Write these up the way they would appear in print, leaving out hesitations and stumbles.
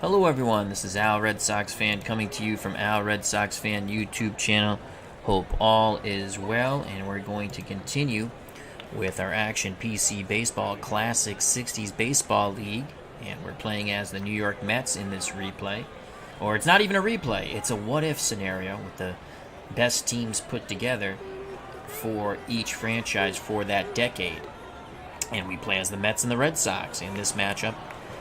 Hello everyone, this is Al Red Sox Fan coming to you from Al Red Sox Fan YouTube channel. Hope all is well, and we're going to continue with our Action PC Baseball Classic 60s Baseball League, and we're playing as the New York Mets in this replay. Or it's not even a replay, it's a what-if scenario with the best teams put together for each franchise for that decade. And we play as the Mets and the Red Sox, and this matchup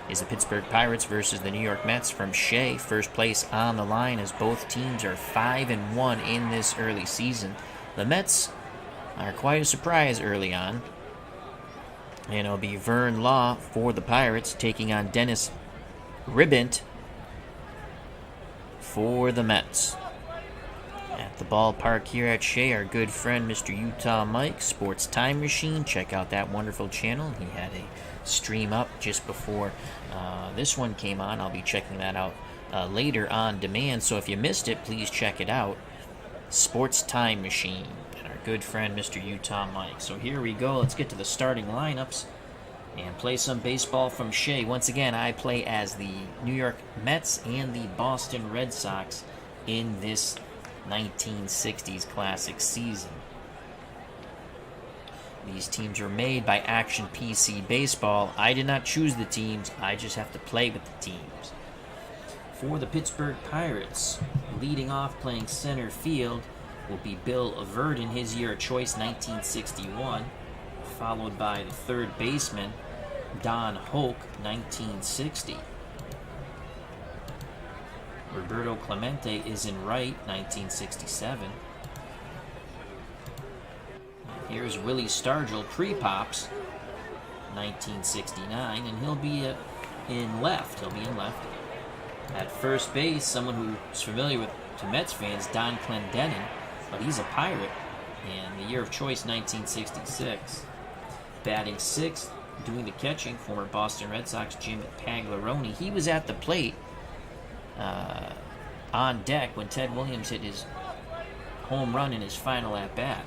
is the Pittsburgh Pirates versus the New York Mets from Shea. First place on the line as both teams are 5-1 in this early season. The Mets are quite a surprise early on. And it'll be Vern Law for the Pirates taking on Dennis Ribant for the Mets. At the ballpark here at Shea, our good friend Mr. Utah Mike, Sports Time Machine. Check out that wonderful channel. He had a stream up just before this one came on. I'll be checking that out later on demand, so if you missed it, please check it out. Sports Time Machine and our good friend Mr. Utah Mike. So here we go. Let's get to the starting lineups and play some baseball from Shea. Once again, I play as the New York Mets and the Boston Red Sox in this 1960s classic season. These teams are made by Action PC Baseball. I did not choose the teams, I just have to play with the teams. For the Pittsburgh Pirates, leading off playing center field will be Bill Verdon, his year of choice 1961, followed by the third baseman Don Hoke, 1960. Roberto Clemente is in right, 1967. Here's Willie Stargell, pre-pops, 1969, and he'll be in left. At first base, someone who's familiar to Mets fans, Don Clendenin, but he's a Pirate, and the year of choice, 1966. Batting sixth, doing the catching, former Boston Red Sox Jim Pagliarone. He was at the plate on deck when Ted Williams hit his home run in his final at-bat.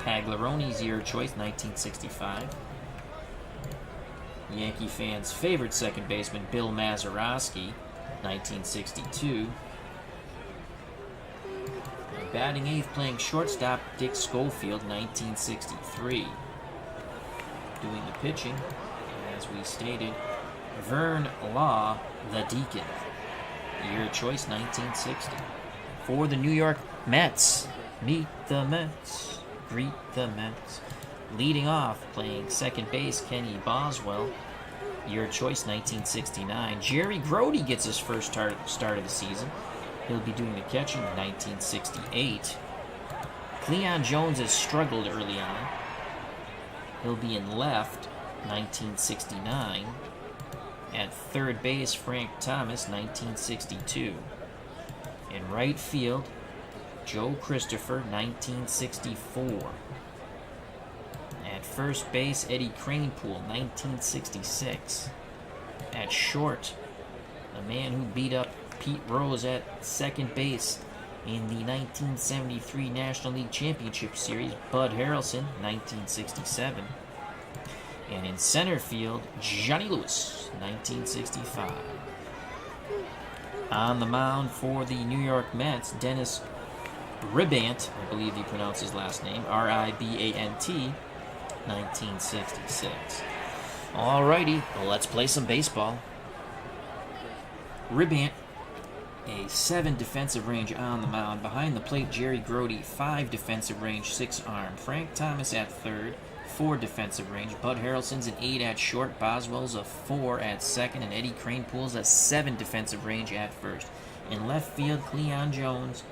Pagliarone's year of choice, 1965. Yankee fans' favorite second baseman, Bill Mazurowski, 1962. And batting eighth, playing shortstop, Dick Schofield, 1963. Doing the pitching, as we stated, Vern Law, the Deacon. Year of choice, 1960. For the New York Mets, meet the Mets. Greet the Mets. Leading off, playing second base, Kenny Boswell. Year of choice, 1969. Jerry Grody gets his first start of the season. He'll be doing the catching in 1968. Cleon Jones has struggled early on. He'll be in left, 1969. At third base, Frank Thomas, 1962. In right field, Joe Christopher, 1964. At first base, Eddie Kranepool, 1966. At short, the man who beat up Pete Rose at second base in the 1973 National League Championship Series, Bud Harrelson, 1967. And in center field, Johnny Lewis, 1965. On the mound for the New York Mets, Dennis Ribant, I believe he pronounced his last name, R-I-B-A-N-T, 1966. Alrighty, well, let's play some baseball. Ribant, a 7 defensive range on the mound. Behind the plate, Jerry Grody, 5 defensive range, 6 arm. Frank Thomas at third, 4 defensive range. Bud Harrelson's an 8 at short. Boswell's a 4 at second. And Eddie Kranepool's a 7 defensive range at first. In left field, Cleon Jones,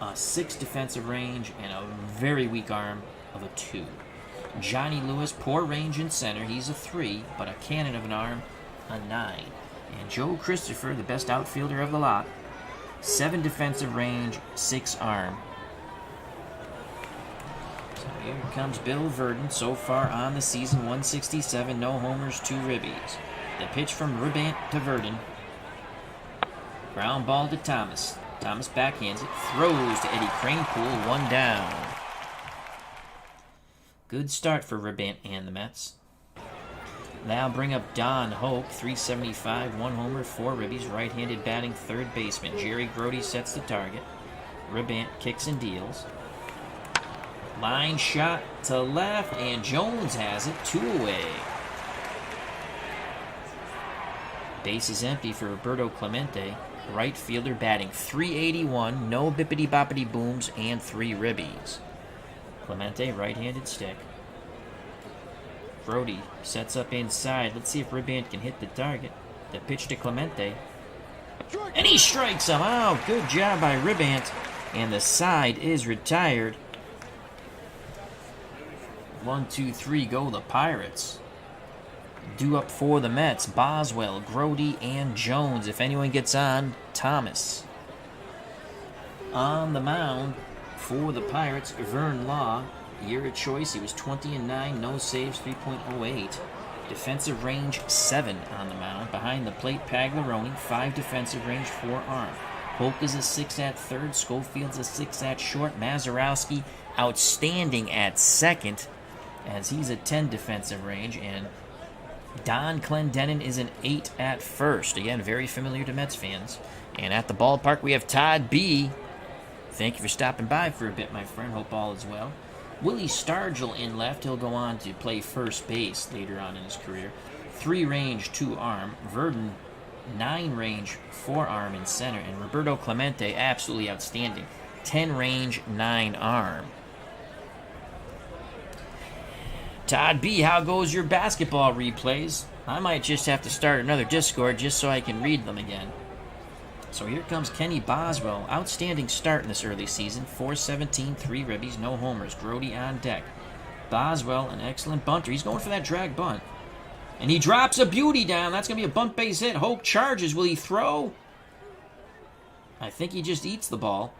a 6 defensive range and a very weak arm of a 2. Johnny Lewis, poor range in center. He's a 3, but a cannon of an arm, a 9. And Joe Christopher, the best outfielder of the lot, 7 defensive range, 6 arm. So here comes Bill Verdon. So far on the season, 167, no homers, 2 ribbies. The pitch from Ribant to Verdon. Ground ball to Thomas. Thomas backhands it, throws to Eddie Kranepool, 1 down. Good start for Ribant and the Mets. Now bring up Don Hoke, 375, 1 homer, 4 ribbies, right-handed batting third baseman. Jerry Grody sets the target. Ribant kicks and deals. Line shot to left, and Jones has it, 2 away. Base is empty for Roberto Clemente, right fielder, batting 381, no bippity-boppity booms, and 3 ribbies. Clemente, right-handed stick. Grody sets up inside. Let's see if Ribant can hit the target. The pitch to Clemente. And he strikes him. Oh, good job by Ribant. And the side is retired. 1, 2, 3 go the Pirates. Due up for the Mets. Boswell, Grody, and Jones. If anyone gets on, Thomas. On the mound for the Pirates, Vern Law. Year of choice, he was 20-9, no saves, 3.08. Defensive range, 7 on the mound. Behind the plate, Paglaroni, 5 defensive range, 4 arm. Hoke is a 6 at third. Schofield's a 6 at short. Mazurowski, outstanding at second, as he's a 10 defensive range. And Don Clendenin is an 8 at first. Again, very familiar to Mets fans. And at the ballpark, we have Todd B. Thank you for stopping by for a bit, my friend. Hope all is well. Willie Stargell in left. He'll go on to play first base later on in his career. 3 range, 2 arm. Verdon, 9 range, 4 arm in center. And Roberto Clemente, absolutely outstanding. 10 range, 9 arm. Todd B., how goes your basketball replays? I might just have to start another Discord just so I can read them again. So here comes Kenny Boswell. Outstanding start in this early season. 417, 3 ribbies, no homers. Grody on deck. Boswell, an excellent bunter. He's going for that drag bunt. And he drops a beauty down. That's going to be a bunt base hit. Hoke charges. Will he throw? I think he just eats the ball.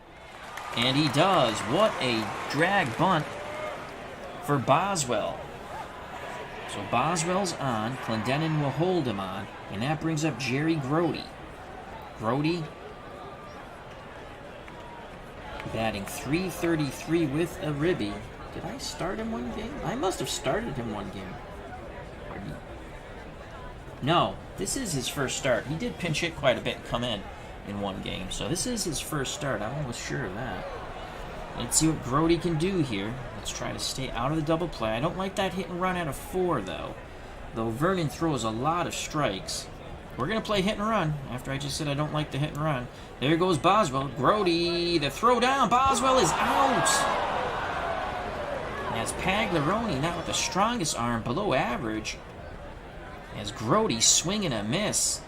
And he does. What a drag bunt for Boswell. So Boswell's on. Clendenin will hold him on. And that brings up Jerry Grody. Grody batting 333 with a ribby. Did I start him one game? I must have started him one game. No, this is his first start. He did pinch hit quite a bit and come in one game. So this is his first start. I'm almost sure of that. Let's see what Grody can do here. Let's try to stay out of the double play. I don't like that hit and run out of 4, though. Though Vernon throws a lot of strikes. We're going to play hit and run, after I just said I don't like the hit and run. There goes Boswell. Grody, the throw down. Boswell is out. As Paglaroni, not with the strongest arm, below average. As Grody swing and a miss.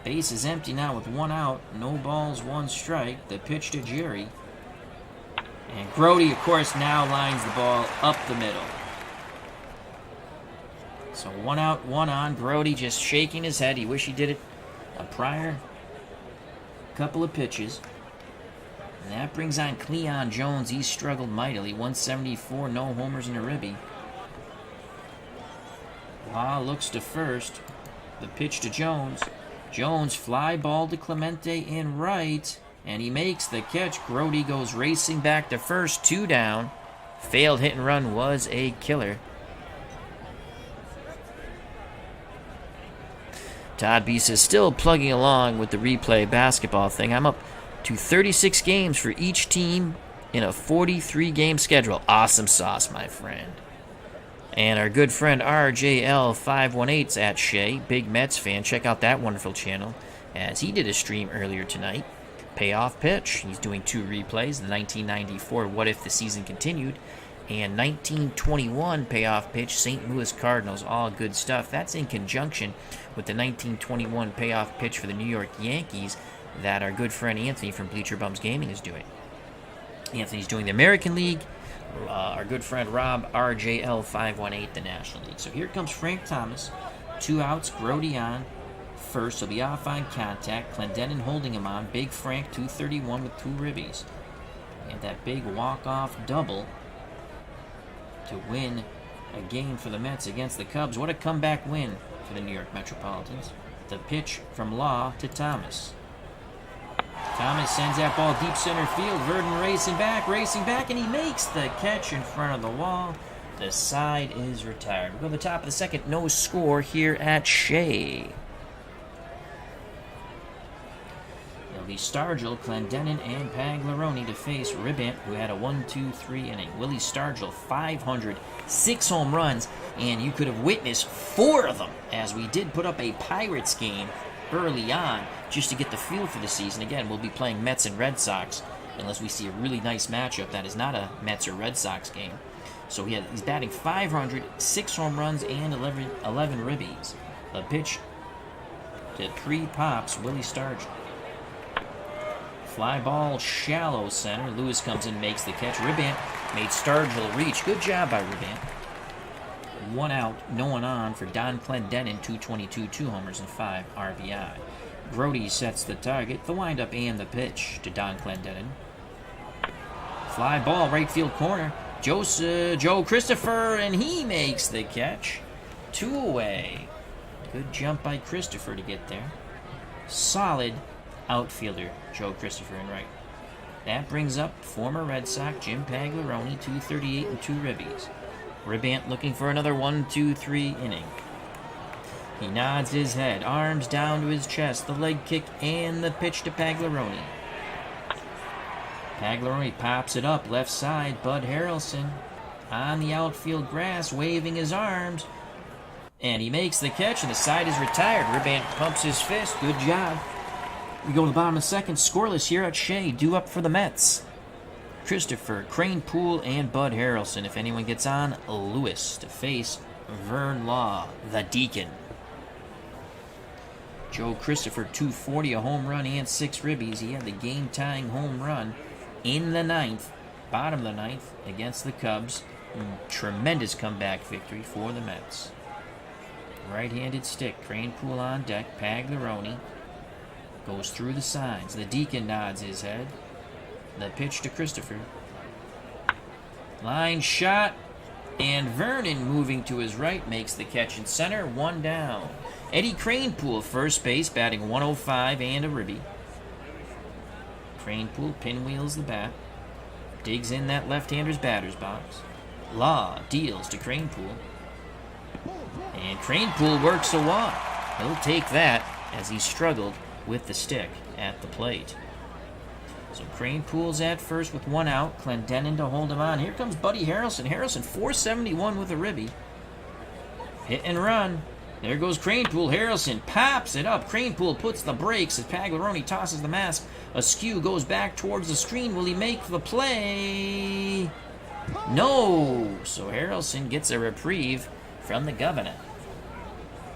Base is empty now with 1 out. No balls, 1 strike. The pitch to Jerry. And Grody, of course, now lines the ball up the middle. So 1 out, 1 on. Grody just shaking his head. He wish he did it a prior couple of pitches. And that brings on Cleon Jones. He struggled mightily. 174, no homers and a ribby. Law looks to first. The pitch to Jones. Jones fly ball to Clemente in right. And he makes the catch. Grody goes racing back to first. 2 down. Failed hit and run was a killer. Todd B says, still plugging along with the replay basketball thing. I'm up to 36 games for each team in a 43-game schedule. Awesome sauce, my friend. And our good friend RJL518's at Shea, big Mets fan. Check out that wonderful channel, as he did a stream earlier tonight. Payoff pitch. He's doing 2 replays. The 1994 What If the Season Continued, and 1921 payoff pitch, St. Louis Cardinals. All good stuff. That's in conjunction with the 1921 payoff pitch for the New York Yankees that our good friend Anthony from Bleacher Bums Gaming is doing. Anthony's doing the American League. Our good friend Rob, RJL518, the National League. So here comes Frank Thomas. 2 outs, Grody on first. He'll be off on contact. Clendenin holding him on. Big Frank, 231 with 2 ribbies. And that big walk-off double to win a game for the Mets against the Cubs. What a comeback win for the New York Metropolitans. The pitch from Law to Thomas. Thomas sends that ball deep center field. Verdon racing back, and he makes the catch in front of the wall. The side is retired. We go to the top of the second. No score here at Shea. It'll be Stargell, Clendenin, and Pagliarone to face Ribant, who had a 1-2-3 inning. Willie Stargell, 506 home runs, and you could have witnessed 4 of them, as we did put up a Pirates game early on, just to get the feel for the season. Again, we'll be playing Mets and Red Sox, unless we see a really nice matchup that is not a Mets or Red Sox game. So he's batting 500, 6 home runs, and 11 ribbies. The pitch to pre-pops Willie Stargell. Fly ball, shallow center. Lewis comes in, makes the catch. Ribant made Stargell reach. Good job by Ribant. 1 out, no one on for Don Clendenin, 222, 2 homers, and 5 RBI. Brody sets the target, the windup, and the pitch to Don Clendenin. Fly ball, right field corner. Joe Christopher, and he makes the catch. 2 away. Good jump by Christopher to get there. Solid outfielder, Joe Christopher in right. That brings up former Red Sox Jim Pagliarone, 238 and 2 ribbies. Ribant looking for another 1-2-3 inning. He nods his head, arms down to his chest, the leg kick and the pitch to Pagliarone. Pagliarone pops it up left side. Bud Harrelson on the outfield grass, waving his arms, and he makes the catch, and the side is retired. Ribant pumps his fist. Good job. We go to the bottom of the second, scoreless here at Shea, due up for the Mets. Christopher, Cranepool, and Bud Harrelson. If anyone gets on, Lewis to face Vern Law, the Deacon. Joe Christopher, 240, a home run, and 6 ribbies. He had the game-tying home run in the 9th, bottom of the 9th, against the Cubs. Tremendous comeback victory for the Mets. Right-handed stick, Cranepool on deck, Pagliarone goes through the signs. The Deacon nods his head. The pitch to Christopher. Line shot, and Vernon, moving to his right, makes the catch in center. 1 down. Eddie Cranepool, first base, batting 105 and a ribby. Cranepool pinwheels the bat. Digs in that left-hander's batter's box. Law deals to Cranepool. And Cranepool works a walk. He'll take that, as he struggled with the stick at the plate. So Cranepool's at first with 1 out. Clendenin to hold him on. Here comes Buddy Harrelson. Harrelson, 471 with a ribby. Hit and run. There goes Cranepool. Harrelson pops it up. Cranepool puts the brakes as Pagliarone tosses the mask. Askew goes back towards the screen. Will he make the play? No. So Harrelson gets a reprieve from the governor.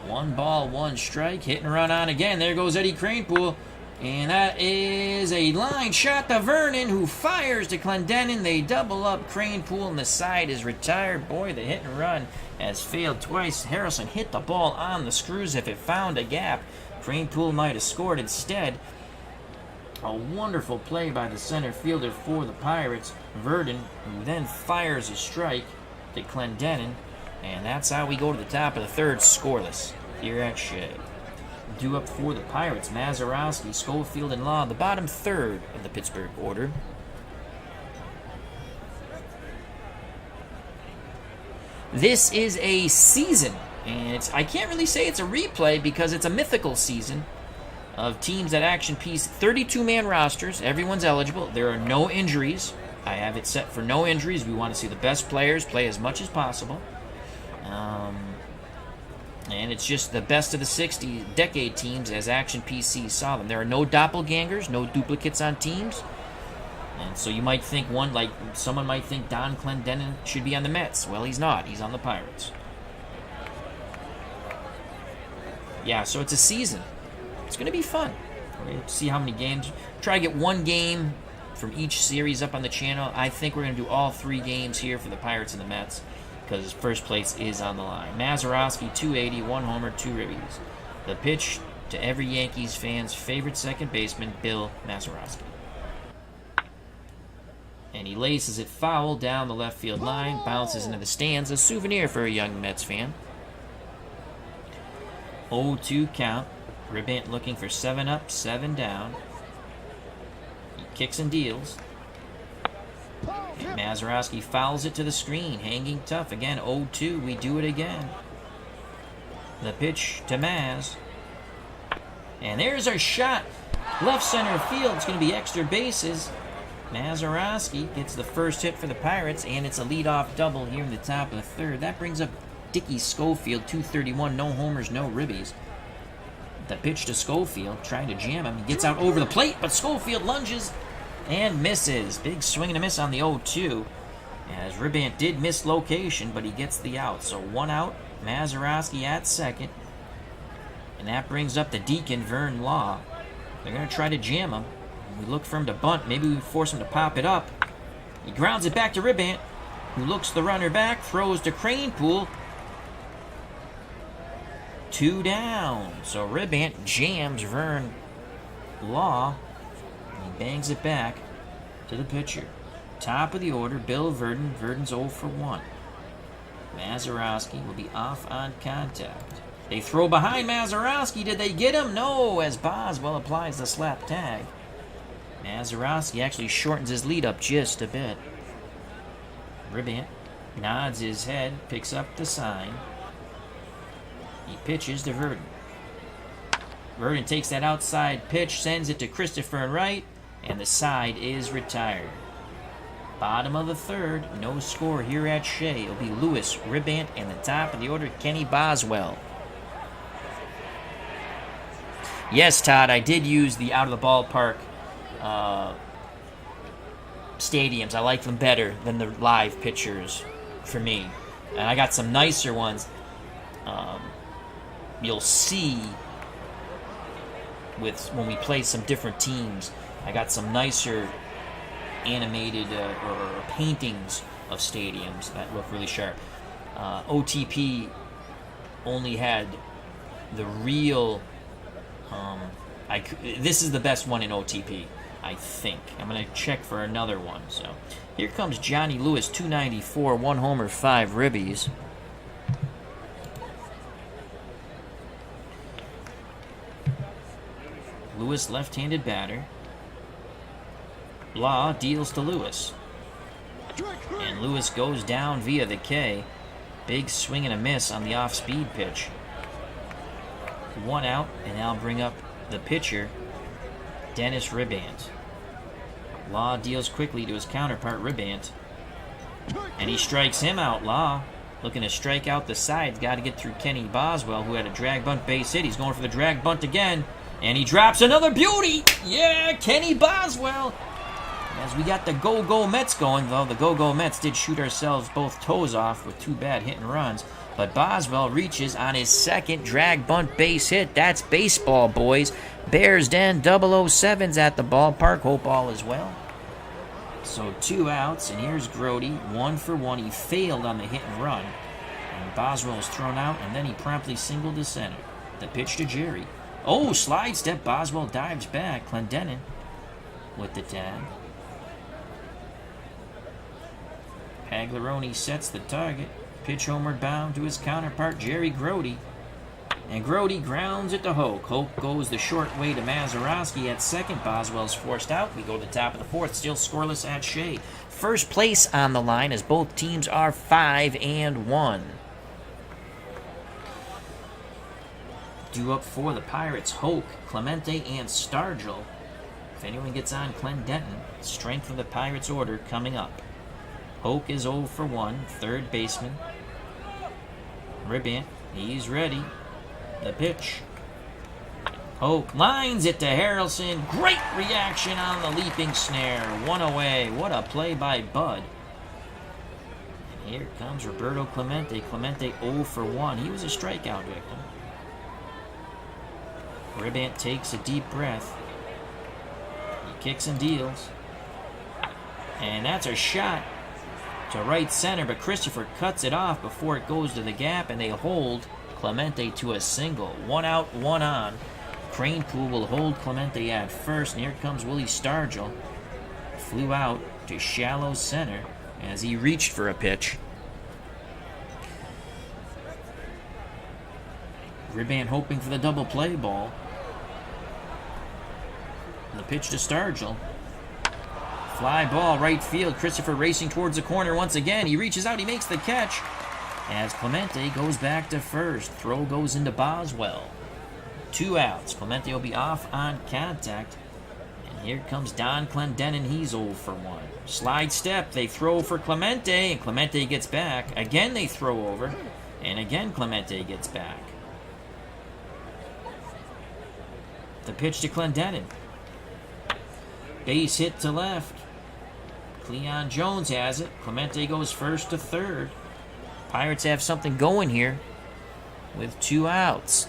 1 ball, 1 strike. Hit and run on again. There goes Eddie Cranepool. And that is a line shot to Vernon, who fires to Clendenin. They double up Cranepool, and the side is retired. Boy, the hit and run has failed twice. Harrelson hit the ball on the screws. If it found a gap, Cranepool might have scored instead. A wonderful play by the center fielder for the Pirates, Verdon, who then fires a strike to Clendenin. And that's how we go to the top of the third, scoreless here at Shea. Due up for the Pirates, Mazurowski, Schofield, and Law, the bottom third of the Pittsburgh order. This is a season, and I can't really say it's a replay because it's a mythical season of teams at Action Piece. 32-man rosters, everyone's eligible. There are no injuries. I have it set for no injuries. We want to see the best players play as much as possible. And it's just the best of the 60 decade teams as Action PC saw them. There are no doppelgangers, no duplicates on teams. And so you might think someone might think Don Clendenin should be on the Mets. Well, he's not. He's on the Pirates. Yeah, so it's a season. It's going to be fun. We're going to see how many games. Try to get 1 game from each series up on the channel. I think we're going to do all 3 games here for the Pirates and the Mets, because first place is on the line. Mazurowski, 280, 1 homer, 2 ribbies. The pitch to every Yankees fan's favorite second baseman, Bill Mazurowski. And he laces it foul down the left field line, bounces into the stands, a souvenir for a young Mets fan. 0-2 count. Ribant looking for 7 up, 7 down. He kicks and deals. And Mazurowski fouls it to the screen. Hanging tough. Again, 0-2. We do it again. The pitch to Maz. And there's our shot. Left center field. It's going to be extra bases. Mazurowski gets the first hit for the Pirates, and it's a leadoff double here in the top of the third. That brings up Dickie Schofield, 231. No homers, no ribbies. The pitch to Schofield, trying to jam him. He gets out over the plate, but Schofield lunges and misses. Big swing and a miss on the 0-2. As Ribant did miss location, but he gets the out. So 1 out, Mazurowski at second. And that brings up the Deacon, Vern Law. They're going to try to jam him. We look for him to bunt. Maybe we force him to pop it up. He grounds it back to Ribant, who looks the runner back, throws to Cranepool. 2 down. So Ribant jams Vern Law. And he bangs it back to the pitcher. Top of the order, Bill Verdon. Verdon's 0 for 1. Mazurowski will be off on contact. They throw behind Mazurowski. Did they get him? No, as Boswell applies the slap tag. Mazurowski actually shortens his lead up just a bit. Ribant nods his head, picks up the sign. He pitches to Verdon. Verdon takes that outside pitch, sends it to Christopher and right, and the side is retired. Bottom of the third, no score here at Shea. It'll be Lewis, Ribant, and the top of the order, Kenny Boswell. Yes, Todd, I did use the out-of-the-ballpark stadiums. I like them better than the live pictures for me. And I got some nicer ones. You'll see when we play some different teams. I got some nicer animated or paintings of stadiums that look really sharp. OTP only had the real. This is the best one in OTP, I think. I'm going to check for another one. So here comes Johnny Lewis, 294, 1 homer, 5 ribbies. Lewis, left-handed batter. Law deals to Lewis. And Lewis goes down via the K. Big swing and a miss on the off-speed pitch. 1 out, and now bring up the pitcher, Dennis Ribant. Law deals quickly to his counterpart, Ribant. And he strikes him out, Law. Looking to strike out the side. Got to get through Kenny Boswell, who had a drag bunt base hit. He's going for the drag bunt again. And he drops another beauty! Yeah, Kenny Boswell! As we got the Go-Go Mets going, though, the Go-Go Mets did shoot ourselves both toes off with 2 bad hit and runs. But Boswell reaches on his second drag bunt base hit. That's baseball, boys. Bears Den 007's at the ballpark. Hope all is well. So 2 outs, and here's Grody, 1 for 1. He failed on the hit and run. And Boswell is thrown out, and then he promptly singled to center. The pitch to Jerry. Oh, slide step. Boswell dives back. Clendenin with the tag. Pagliarone sets the target. Pitch homeward bound to his counterpart, Jerry Grody. And Grody grounds it to Hoke. Hoke goes the short way to Mazurowski at second. Boswell's forced out. We go to the top of the fourth. Still scoreless at Shea. First place on the line as both teams are 5-1. Due up for the Pirates, Hoke, Clemente, and Stargell. If anyone gets on Clendenin, strength of the Pirates order coming up. Hoke is 0 for 1, third baseman. Ribant, he's ready. The pitch. Hoke lines it to Harrelson. Great reaction on the leaping snare. 1 away. What a play by Bud. And here comes Roberto Clemente. Clemente 0 for 1. He was a strikeout victim. Ribant takes a deep breath. He kicks and deals. And that's a shot to right center, but Christopher cuts it off before it goes to the gap, and they hold Clemente to a single. 1 out, 1 on. Cranepool will hold Clemente at first, and here comes Willie Stargell. Flew out to shallow center as he reached for a pitch. Ribant hoping for the double play ball. The pitch to Stargell. Fly ball, right field. Christopher racing towards the corner once again. He reaches out, he makes the catch. As Clemente goes back to first. Throw goes into Boswell. 2 outs. Clemente will be off on contact. And here comes Don Clendenin. He's 0 for 1. Slide step. They throw for Clemente, and Clemente gets back. Again, they throw over, and again, Clemente gets back. The pitch to Clendenin. Base hit to left. Cleon Jones has it. Clemente goes first to third. Pirates have something going here with 2 outs.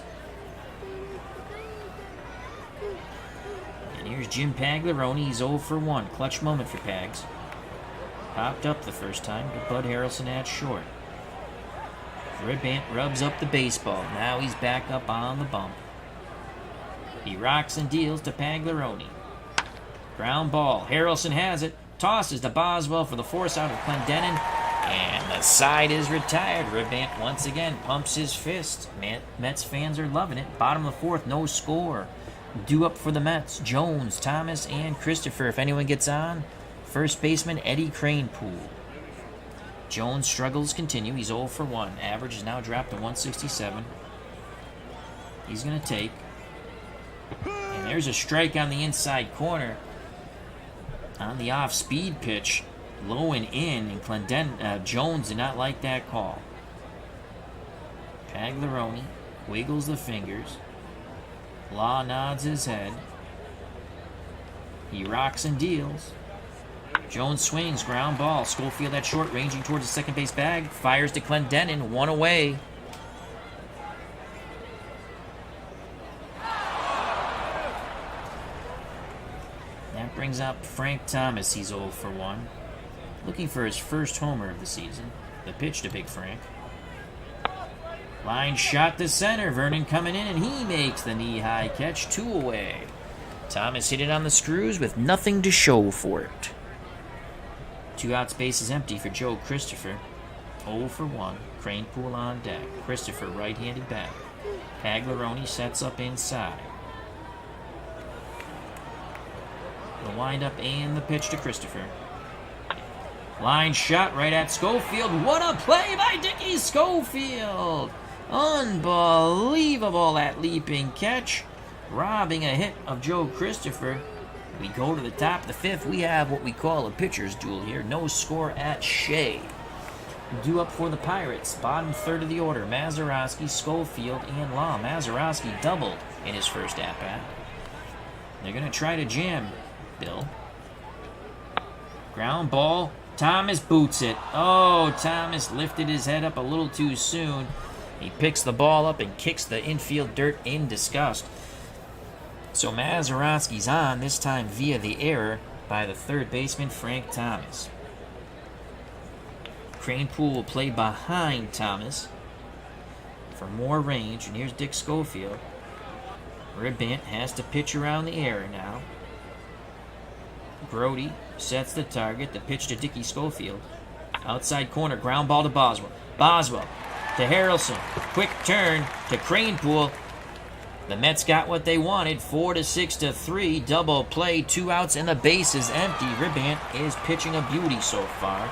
And here's Jim Pagliarone. He's 0 for 1. Clutch moment for Pags. Popped up the first time to Bud Harrelson at short. Ribant rubs up the baseball. Now he's back up on the bump. He rocks and deals to Pagliarone. Ground ball. Harrelson has it. Tosses to Boswell for the force out of Clendenin. And the side is retired. Ribant once again pumps his fist. Mets fans are loving it. Bottom of the 4th, no score. Due up for the Mets. Jones, Thomas, and Christopher. If anyone gets on, first baseman Eddie Cranepool. Jones' struggles continue. He's 0 for 1. Average is now dropped to 167. He's going to take. And there's a strike on the inside corner. On the off-speed pitch. Low and in, and Jones did not like that call. Pagliarone wiggles the fingers. Law nods his head. He rocks and deals. Jones swings, ground ball. Schofield at short, ranging towards the second base bag. Fires to Clendenin, 1 away. That brings up Frank Thomas. He's 0 for 1. Looking for his first homer of the season. The pitch to Big Frank. Line shot to center. Vernon coming in, and he makes the knee-high catch. 2 away. Thomas hit it on the screws with nothing to show for it. 2 outs, base is empty for Joe Christopher. 0 for 1. Cranepool on deck. Christopher right-handed bat. Pagliarone sets up inside. The windup and the pitch to Christopher. Line shot right at Schofield. What a play by Dickie Schofield! Unbelievable, that leaping catch. Robbing a hit of Joe Christopher. We go to the top of the 5th. We have what we call a pitcher's duel here. No score at Shea. Due up for the Pirates. Bottom 3rd of the order. Mazurowski, Schofield, and Law. Mazurowski doubled in his first at-bat. They're going to try to jam Bill. Ground ball. Thomas boots it. Oh, Thomas lifted his head up a little too soon. He picks the ball up and kicks the infield dirt in disgust. So Mazurowski's on, this time via the error by the 3rd baseman, Frank Thomas. Cranepool will play behind Thomas for more range, and here's Dick Schofield. Ribant has to pitch around the error now. Brody sets the target. The pitch to Dickie Schofield. Outside corner. Ground ball to Boswell. Boswell to Harrelson. Quick turn to Cranepool. The Mets got what they wanted. 4-6-3. Double play. 2 outs and the base is empty. Ribant is pitching a beauty so far.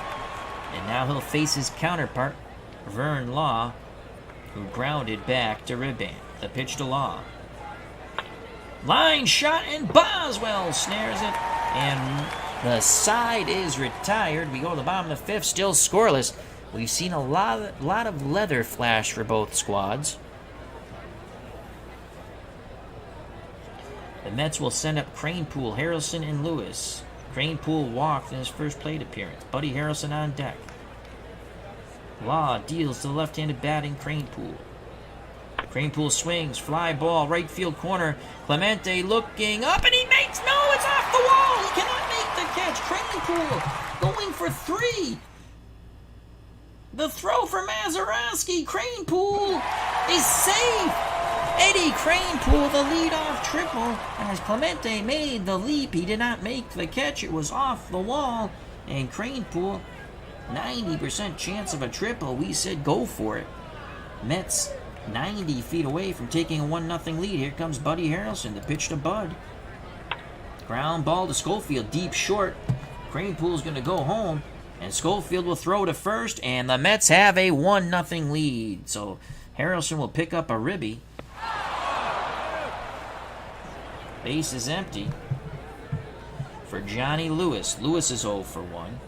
And now he'll face his counterpart, Vern Law, who grounded back to Ribant. The pitch to Law. Line shot, and Boswell snares it. And the side is retired. We go to the bottom of the 5th, still scoreless. We've seen a lot of leather flash for both squads. The Mets will send up Cranepool, Harrelson, and Lewis. Cranepool walked in his first plate appearance. Buddy Harrelson on deck. Law deals to the left-handed batting Cranepool. Cranepool swings, fly ball, right field corner. Clemente looking up, and he makes, no, it's off the wall. He cannot make the catch. Cranepool going for 3. The throw for Mazurowski. Cranepool is safe. Eddie Cranepool, the leadoff triple. As Clemente made the leap, he did not make the catch. It was off the wall. And Cranepool, 90% chance of a triple. We said go for it. Mets 90 feet away from taking a 1-0 lead. Here comes Buddy Harrelson. The pitch to Bud. Ground ball to Schofield. Deep short. Cranepool's going to go home, and Schofield will throw to first, and the Mets have a 1-0 lead. So Harrelson will pick up a ribby. Base is empty for Johnny Lewis. Lewis is 0 for 1.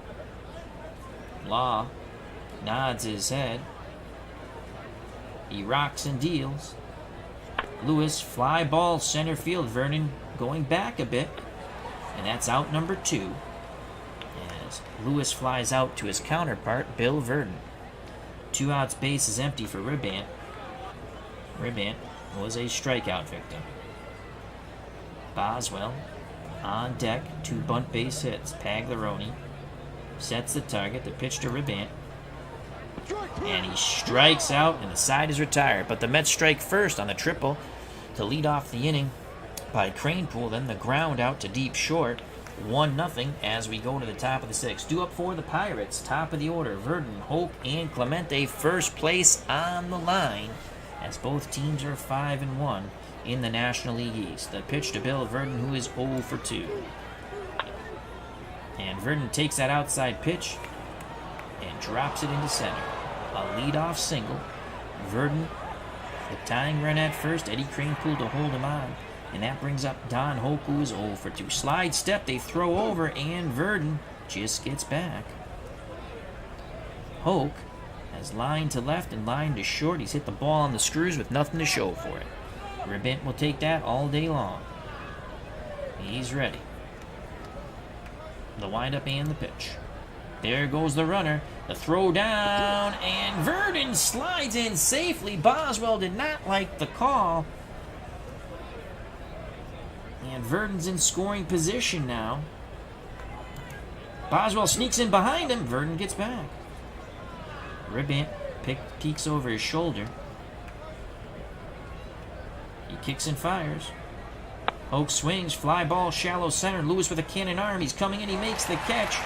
Law nods his head. He rocks and deals. Lewis, fly ball, center field. Vernon going back a bit. And that's out number 2. As Lewis flies out to his counterpart, Bill Vernon. 2 outs, base is empty for Ribant. Ribant was a strikeout victim. Boswell on deck, 2 bunt base hits. Pagliarone sets the target. The pitch to Ribant. And he strikes out, and the side is retired. But the Mets strike first on the triple to lead off the inning by Cranepool. Then the ground out to deep short. 1-0 as we go to the top of the 6th. Due up for the Pirates, top of the order. Verdon, Hoke, and Clemente first place on the line as both teams are 5-1 in the National League East. The pitch to Bill Verdon, who is 0 for 2. And Verdon takes that outside pitch and drops it into center. A leadoff single. Verdon, the tying run at first. Eddie Cranepool to hold him on. And that brings up Don Hoke, who is 0 for 2. Slide step, they throw over, and Verdon just gets back. Hoke has line to left and line to short. He's hit the ball on the screws with nothing to show for it. Ribant will take that all day long. He's ready. The windup and the pitch. There goes the runner. The throw down, and Verdon slides in safely. Boswell did not like the call. And Verdon's in scoring position now. Boswell sneaks in behind him. Verdon gets back. Ribant peeks over his shoulder. He kicks and fires. Hoke swings, fly ball, shallow center. Lewis with a cannon arm. He's coming in. He makes the catch.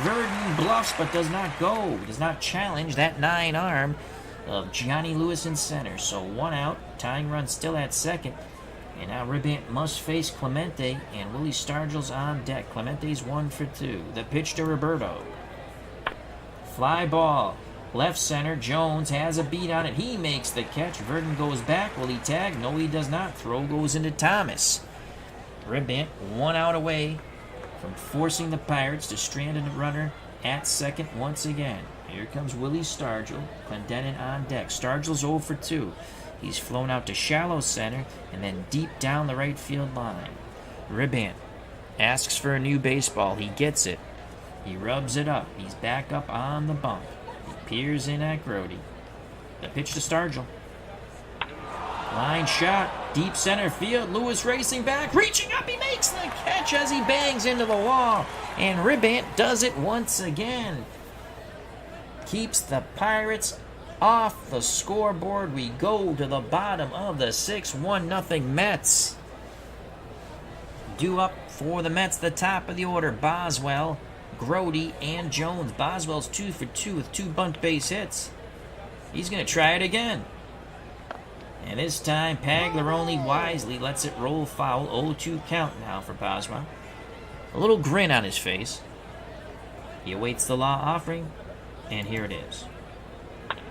Verdon bluffs but does not go. Does not challenge that 9 arm of Johnny Lewis in center. So 1 out. Tying run still at second. And now Ribant must face Clemente, and Willie Stargell's on deck. Clemente's 1 for 2. The pitch to Roberto. Fly ball. Left center. Jones has a beat on it. He makes the catch. Verdon goes back. Will he tag? No, he does not. Throw goes into Thomas. Ribant 1 out away from forcing the Pirates to strand a runner at second once again. Here comes Willie Stargell. Clendenin on deck. Stargell's 0 for 2. He's flown out to shallow center and then deep down the right field line. Ribant asks for a new baseball. He gets it. He rubs it up. He's back up on the bump. He peers in at Grody. The pitch to Stargell. Line shot. Deep center field. Lewis racing back. Reaching up. He makes the catch as he bangs into the wall. And Ribant does it once again. Keeps the Pirates off the scoreboard. We go to the bottom of the 6th. 1-0 Mets. Due up for the Mets, the top of the order. Boswell, Grody, and Jones. Boswell's 2 for 2 with 2 bunt base hits. He's going to try it again. And this time, Pagliarone wisely lets it roll foul. 0-2 count now for Boswell. A little grin on his face. He awaits the law offering, and here it is.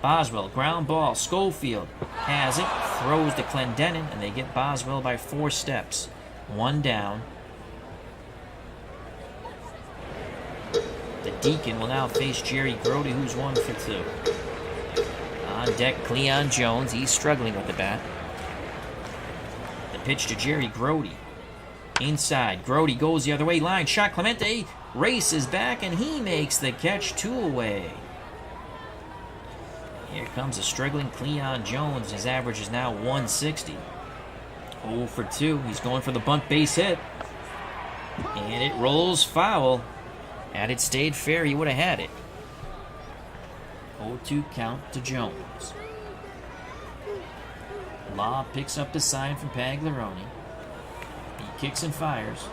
Boswell, ground ball. Schofield has it, throws to Clendenin, and they get Boswell by 4 steps. 1 down. The Deacon will now face Jerry Grody, who's 1 for 2. On deck, Cleon Jones. He's struggling with the bat. The pitch to Jerry Grody. Inside, Grody goes the other way. Line shot. Clemente races back, and he makes the catch. 2 away. Here comes a struggling Cleon Jones. His average is now 160. 0 for 2. He's going for the bunt base hit. And it rolls foul. Had it stayed fair, he would have had it. 0-2 count to Jones. Law picks up the sign from Pagliarone. He kicks and fires.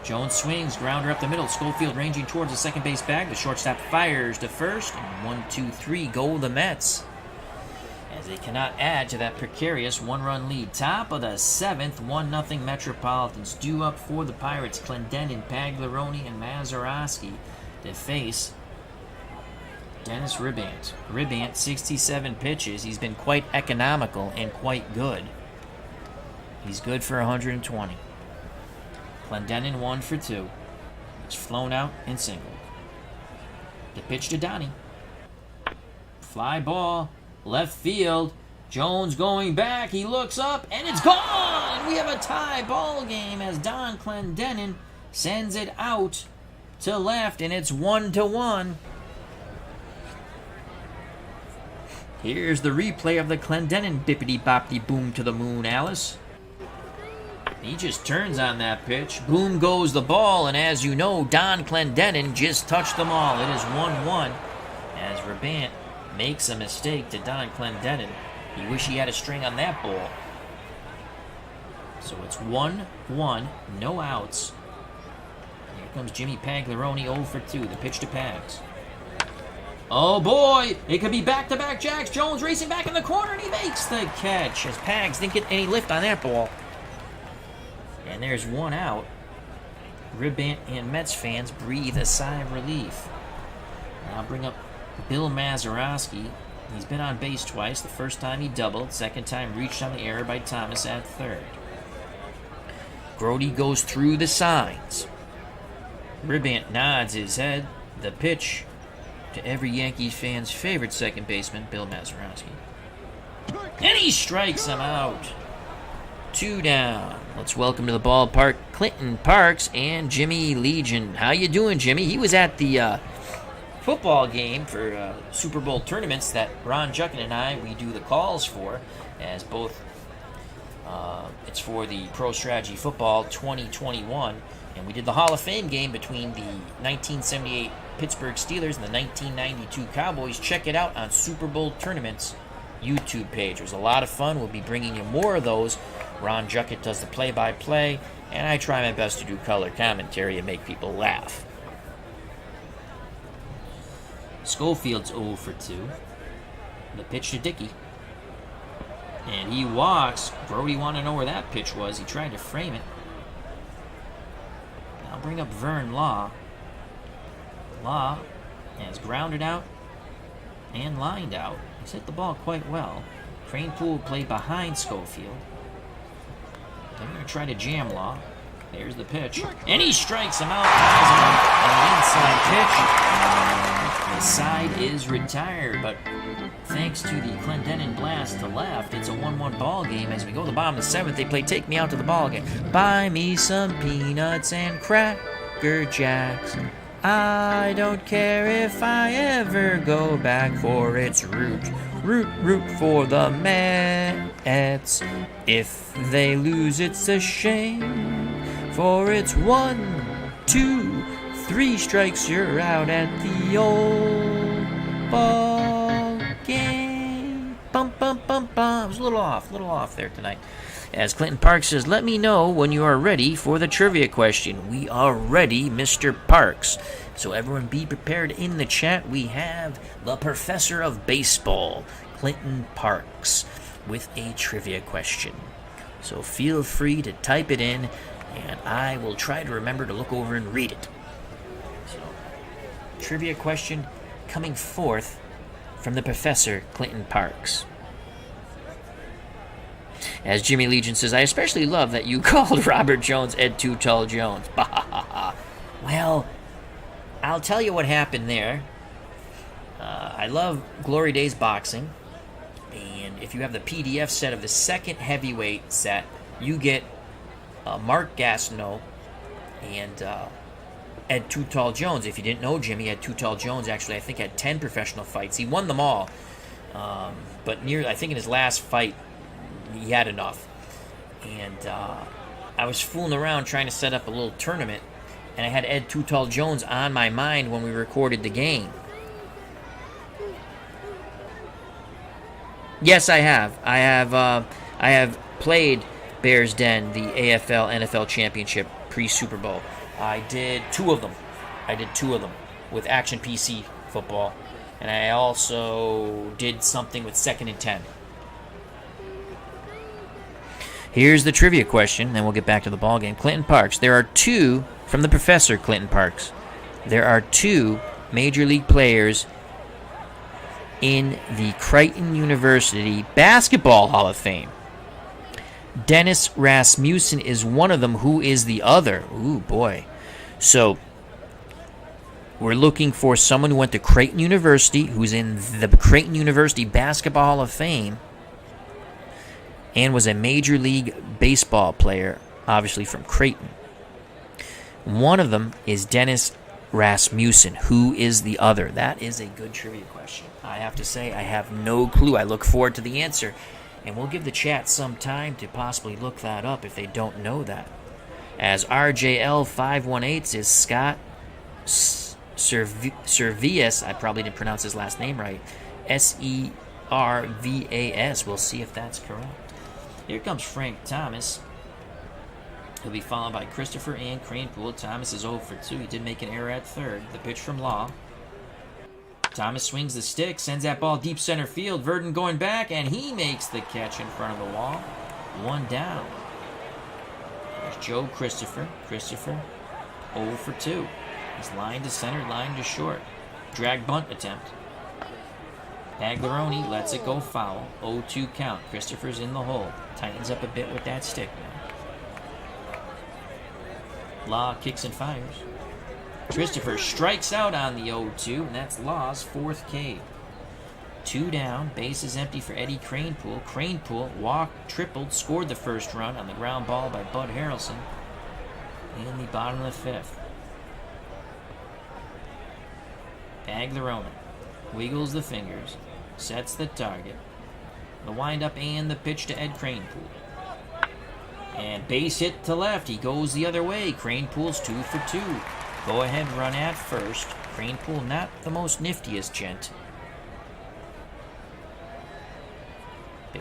Jones swings, grounder up the middle. Schofield ranging towards the second base bag. The shortstop fires to first. And 1-2-3 go the Mets. as they cannot add to that precarious one-run lead. Top of the 7th, 1-0 Metropolitans. Due up for the Pirates, Clendenin, Pagliarone, and Mazurowski to face Dennis Ribant. Ribant, 67 pitches. He's been quite economical and quite good. He's good for 120. Clendenin 1 for 2. He's flown out and singled. The pitch to Donnie. Fly ball, left field. Jones going back. He looks up, and it's gone! We have a tie ball game as Don Clendenin sends it out to left, and it's 1-1. Here's the replay of the Clendenin bippity-boppity boom to the moon, Alice. He just turns on that pitch. Boom goes the ball, and as you know, Don Clendenin just touched them all. It is 1-1 as Ribant makes a mistake to Don Clendenin. He wish he had a string on that ball. So it's 1-1, no outs. Here comes Jimmy Pagliarone, 0 for 2. The pitch to Pags. Oh boy, it could be back-to-back jacks. Jones racing back in the corner, and he makes the catch as Pags didn't get any lift on that ball. And there's 1 out. Ribant and Mets fans breathe a sigh of relief. And I'll bring up Bill Mazurowski. He's been on base twice. The first time he doubled. Second time reached on the error by Thomas at third. Grody goes through the signs. Ribant nods his head. The pitch to every Yankees fan's favorite second baseman, Bill Mazurowski. And he strikes him out. 2 down. Let's welcome to the ballpark Clinton Parks and Jimmy Legion. How you doing, Jimmy? He was at the football game for Super Bowl tournaments that Ron Juckin and we do the calls for, as both it's for the Pro Strategy Football 2021, and we did the Hall of Fame game between the 1978 Pittsburgh Steelers and the 1992 Cowboys. Check it out on Super Bowl Tournaments YouTube page. It was a lot of fun. We'll be bringing you more of those. Ron Juckett does the play-by-play, and I try my best to do color commentary and make people laugh. Schofield's 0 for 2. The pitch to Dickey. And he walks. Brody wanted to know where that pitch was. He tried to frame it. I'll bring up Vern Law. Law has grounded out and lined out. He's hit the ball quite well. Cranepool played behind Schofield. They're going to try to jam Law. There's the pitch. And he strikes him out. An inside pitch. The side is retired, but thanks to the Clendenin blast to left, it's a 1-1 ball game. As we go to the bottom of the 7th, they play Take Me Out to the Ball Game. Buy me some peanuts and Cracker Jacks. I don't care if I ever go back, for it's root for the Mets. If they lose, it's a shame, for it's 1, 2, 3 strikes, you're out at the old ball game. Bum, bum, bum, bum. I was a little off there tonight. As Clinton Parks says, let me know when you are ready for the trivia question. We are ready, Mr. Parks. So everyone be prepared in the chat. We have the professor of baseball, Clinton Parks, with a trivia question. So feel free to type it in, and I will try to remember to look over and read it. So, trivia question coming forth from the professor, Clinton Parks. As Jimmy Legion says, I especially love that you called Robert Jones Ed Too Tall Jones. Well, I'll tell you what happened there. I love Glory Days boxing. And if you have the PDF set of the second heavyweight set, you get Mark Gastineau and Ed Too Tall Jones. If you didn't know Jimmy, Ed Too Tall Jones actually, I think, had 10 professional fights. He won them all. But I think in his last fight, he had enough. And I was fooling around trying to set up a little tournament, and I had Ed Too Tall Jones on my mind when we recorded the game. Yes, I have. I have played Bears Den, the AFL NFL Championship pre-Super Bowl. I did 2 of them. With Action PC football, and I also did something with 2nd and 10. Here's the trivia question, then we'll get back to the ball game. Clinton Parks. There are two, from the professor, Clinton Parks. There are two Major League players in the Creighton University Basketball Hall of Fame. Dennis Rasmussen is one of them. Who is the other? Ooh, boy. So, we're looking for someone who went to Creighton University, who's in the Creighton University Basketball Hall of Fame, and was a Major League Baseball player, obviously from Creighton. One of them is Dennis Rasmussen. Who is the other? That is a good trivia question. I have to say, I have no clue. I look forward to the answer. And we'll give the chat some time to possibly look that up if they don't know that. As RJL518 says, Scott Servias, I probably didn't pronounce his last name right, Servas. We'll see if that's correct. Here comes Frank Thomas. He'll be followed by Christopher and Cranepool. Thomas is 0 for 2. He did make an error at third. The pitch from Law. Thomas swings the stick, sends that ball deep center field. Verdon going back, and he makes the catch in front of the wall. One down. There's Joe Christopher. Christopher 0 for 2. He's line to center, line to short. Drag bunt attempt. Pagliarone lets it go foul. 0-2 count. Christopher's in the hole. Tightens up a bit with that stick now. Law kicks and fires. Christopher strikes out on the 0-2, and that's Law's fourth K. 2 down, base is empty for Eddie Cranepool. Cranepool walked, tripled, scored the first run on the ground ball by Bud Harrelson in the bottom of the fifth. Pagliarone wiggles the fingers, sets the target. The windup and the pitch to Ed Cranepool. And base hit to left. He goes the other way. Cranepool's 2 for 2. Go ahead run at first. Cranepool not the most niftiest gent.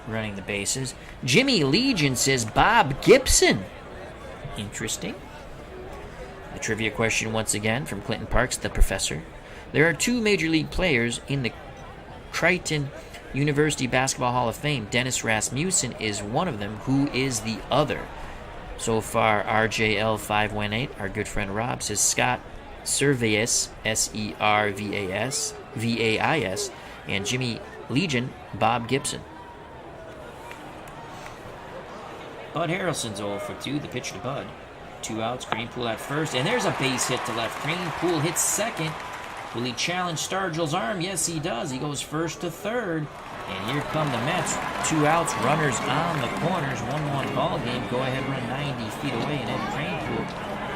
Running the bases. Jimmy Legion says Bob Gibson. Interesting. The trivia question once again from Clinton Parks, the professor. There are two Major League players in the Creighton University Basketball Hall of Fame. Dennis Rasmussen is one of them. Who is the other? So far, RJL518, our good friend Rob, says Scott Servias, Servais, and Jimmy Legion, Bob Gibson. Bud Harrelson's 0 for 2, the pitch to Bud. 2 outs, Cranepool at first, and there's a base hit to left. Cranepool hits second. Will he challenge Stargell's arm? Yes, he does. He goes first to third. And here come the Mets. 2 outs, runners on the corners. 1-1 ball game. Go ahead, run 90 feet away and Ed Cranepool.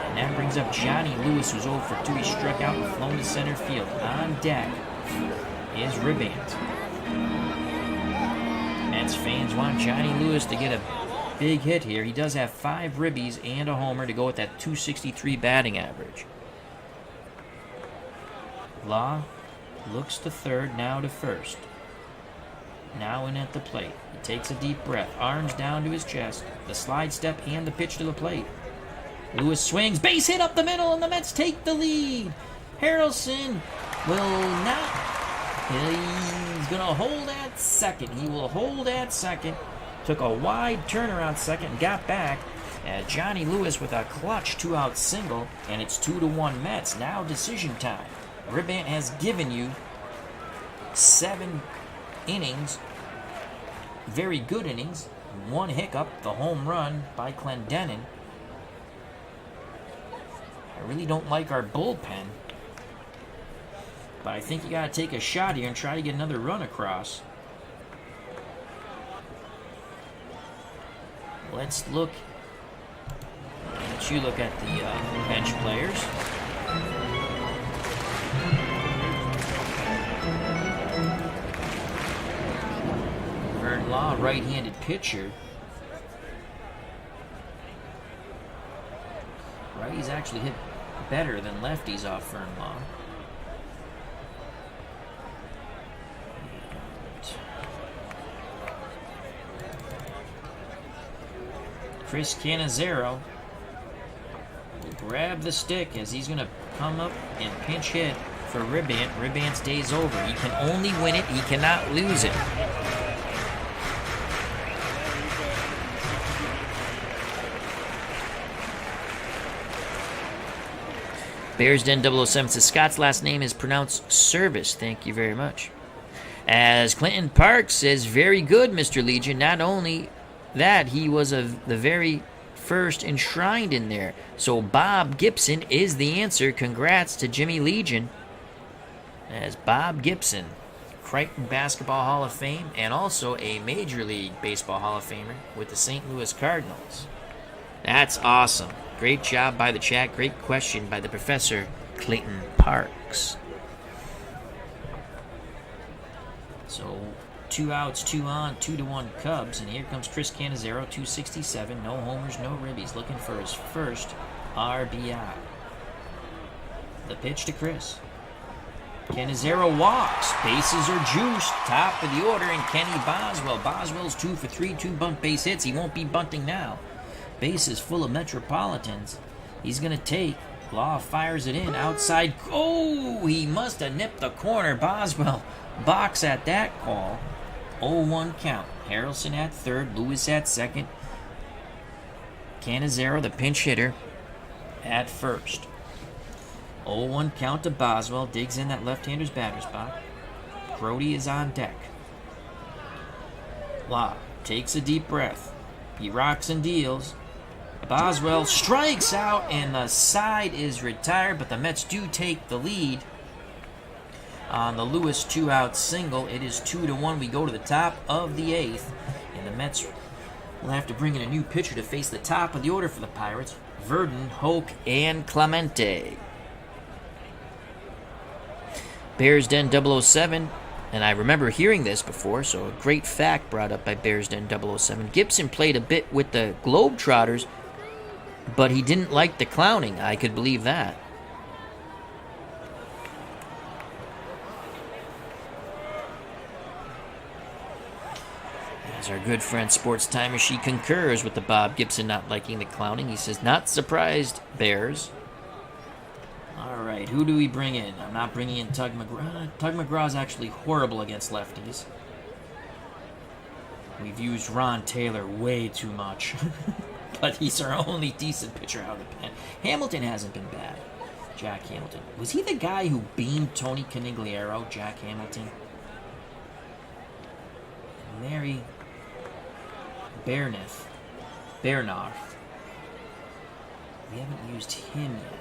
And that brings up Johnny Lewis, who's 0 for 2. He struck out and flown to center field. On deck is Ribant. Mets fans want Johnny Lewis to get a big hit here. He does have 5 ribbies and a homer to go with that .263 batting average. Law looks to third, now to first. Now in at the plate. He takes a deep breath, arms down to his chest, the slide step and the pitch to the plate. Lewis swings, base hit up the middle, and the Mets take the lead. Harrelson will not. He's going to hold at second. He will hold at second. Took a wide turnaround second and got back. Johnny Lewis with a clutch 2-out single, and it's 2-1 Mets. Now decision time. Ribant has given you 7 innings, very good innings, 1 hiccup, the home run by Clendenin. I really don't like our bullpen, but I think you got to take a shot here and try to get another run across. Let's look. Let you look at the bench players. Vern Law, right-handed pitcher. Righties actually hit better than lefties off Vern Law. Chris Cannizzaro will grab the stick as he's going to come up and pinch hit for Ribant. Ribant's day's over. He can only win it. He cannot lose it. Bears Den 007 says Scott's last name is pronounced Service. Thank you very much. As Clinton Parks says, very good, Mr. Legion. Not only that, he was the very first enshrined in there. So Bob Gibson is the answer. Congrats to Jimmy Legion. As Bob Gibson, Crichton Basketball Hall of Fame, and also a Major League Baseball Hall of Famer with the St. Louis Cardinals. That's awesome. Great job by the chat. Great question by the Professor Clayton Parks. So 2 outs, 2 on, 2-1 Cubs, and here comes Chris Cannizzaro, 267, no homers, no ribbies, looking for his first RBI. The pitch to Chris. Cannizzaro walks, bases are juiced, top of the order, and Kenny Boswell. Boswell's 2 for 3, 2 bunt base hits. He won't be bunting now. Bases full of Metropolitans. He's going to take. Law fires it in, outside. Oh, he must have nipped the corner. Boswell box at that call. 0-1 count. Harrelson at third, Lewis at second. Cannizzaro, the pinch hitter, at first. 0-1 count to Boswell. Digs in that left-hander's batter's spot. Brody is on deck. Law takes a deep breath. He rocks and deals. Boswell strikes out, and the side is retired, but the Mets do take the lead on the Lewis 2-out single. It is 2-1. We go to the top of the 8th, and the Mets will have to bring in a new pitcher to face the top of the order for the Pirates. Vern, Hoke, and Clemente. Bears Den 007, and I remember hearing this before, so a great fact brought up by Bears Den 007. Gibson played a bit with the Globetrotters, but he didn't like the clowning. I could believe that. As our good friend Sports Timer, she concurs with the Bob Gibson not liking the clowning. He says, not surprised, Bears. All right, who do we bring in? I'm not bringing in Tug McGraw. Tug McGraw is actually horrible against lefties. We've used Ron Taylor way too much. But he's our only decent pitcher out of the pen. Hamilton hasn't been bad. Jack Hamilton. Was he the guy who beamed Tony Conigliaro, Jack Hamilton? Mary Bernath. We haven't used him yet.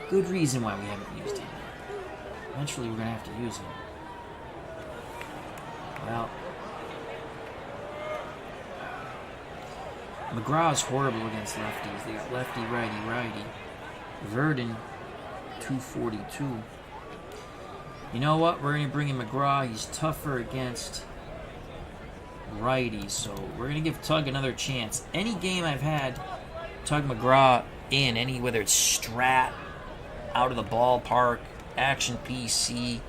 Good reason why we haven't used him. Eventually we're going to have to use him. Well, McGraw's horrible against lefties. They got lefty, righty, righty. Verdon, 242. You know what? We're going to bring in McGraw. He's tougher against righties, so we're going to give Tug another chance. Any game I've had Tug McGraw in, whether it's Strat, out of the ballpark, Action PC,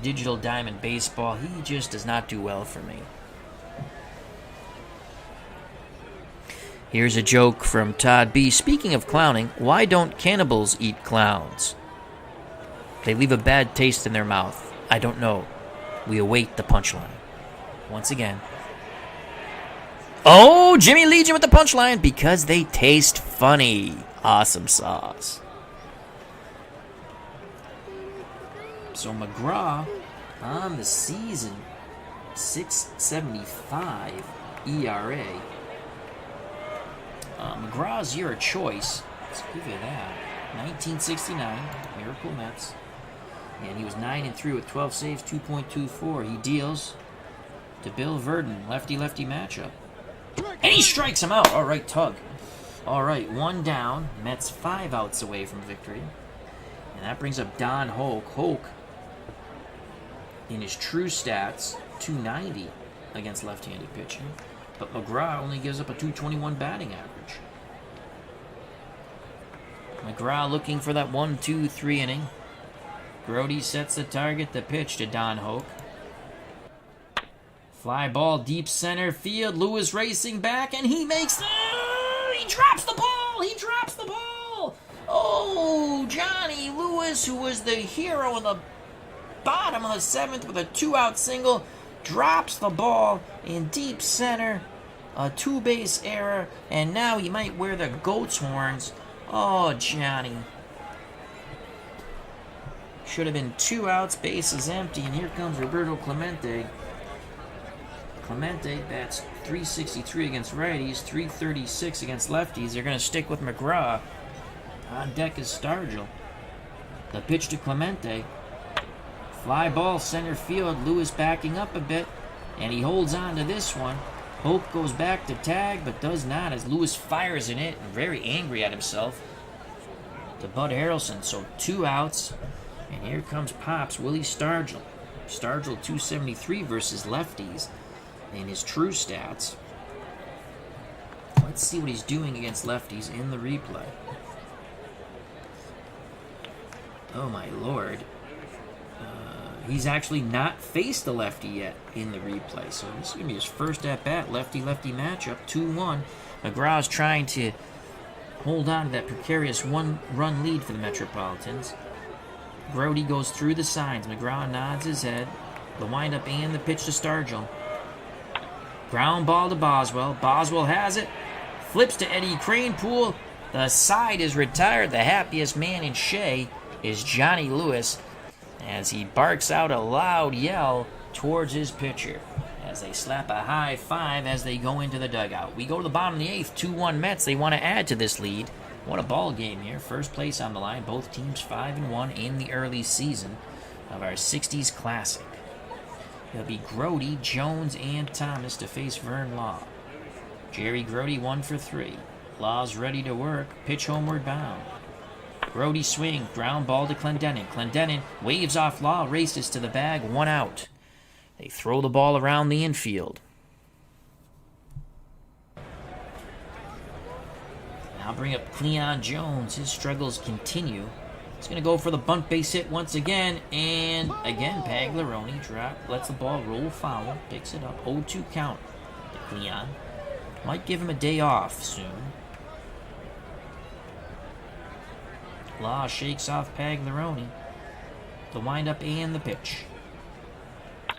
Digital Diamond Baseball, he just does not do well for me. Here's a joke from Todd B. Speaking of clowning, why don't cannibals eat clowns? They leave a bad taste in their mouth. I don't know. We await the punchline. Once again. Oh, Jimmy Legion with the punchline. Because they taste funny. Awesome sauce. So McGraw on the season, 6.75 ERA. McGraw's your choice. Let's give you that. 1969, Miracle Mets. And he was 9-3 with 12 saves, 2.24. He deals to Bill Verdon, lefty-lefty matchup. And he strikes him out. All right, Tug. All right, 1 down. Mets 5 outs away from victory. And that brings up Don Hoke. Hoke, in his true stats, 290 against left-handed pitching. But McGraw only gives up a 221 batting average. McGraw looking for that 1-2-3 inning. Brody sets the target, the pitch to Don Hoke. Fly ball deep center field. Lewis racing back, and he makes... he drops the ball! He drops the ball! Oh, Johnny Lewis, who was the hero in the bottom of the 7th with a 2-out single, drops the ball in deep center. A 2-base error, and now he might wear the goat's horns. Oh, Johnny. Should have been 2 outs, bases empty, and here comes Roberto Clemente. Clemente bats .363 against righties, .336 against lefties. They're going to stick with McGraw. On deck is Stargell. The pitch to Clemente. Fly ball center field. Lewis backing up a bit, and he holds on to this one. Hope goes back to tag, but does not as Lewis fires in it, and very angry at himself, to Bud Harrelson. So 2 outs, and here comes Pops, Willie Stargell. Stargell .273 versus lefties in his true stats. Let's see what he's doing against lefties in the replay. Oh my lord. He's actually not faced a lefty yet in the replay. So this is going to be his first at-bat, lefty-lefty matchup, 2-1. McGraw's trying to hold on to that precarious 1-run lead for the Metropolitans. Grody goes through the signs. McGraw nods his head. The windup and the pitch to Stargell. Ground ball to Boswell. Boswell has it. Flips to Eddie Cranepool. The side is retired. The happiest man in Shea is Johnny Lewis, as he barks out a loud yell towards his pitcher as they slap a high five as they go into the dugout. We go to the bottom of the 8th, 2-1 Mets. They want to add to this lead. What a ball game here. First place on the line. Both teams 5-1 in the early season of our 60s Classic. It'll be Grody, Jones, and Thomas to face Vern Law. Jerry Grody 1 for 3. Law's ready to work. Pitch homeward bound. Grody swing, ground ball to Clendenin. Clendenin waves off Law, races to the bag, 1 out. They throw the ball around the infield. Now bring up Cleon Jones. His struggles continue. He's going to go for the bunt base hit once again. And again, Pagliarone lets the ball roll foul, picks it up. 0-2 count to Cleon. Might give him a day off soon. Law shakes off Pagliarone. The windup and the pitch.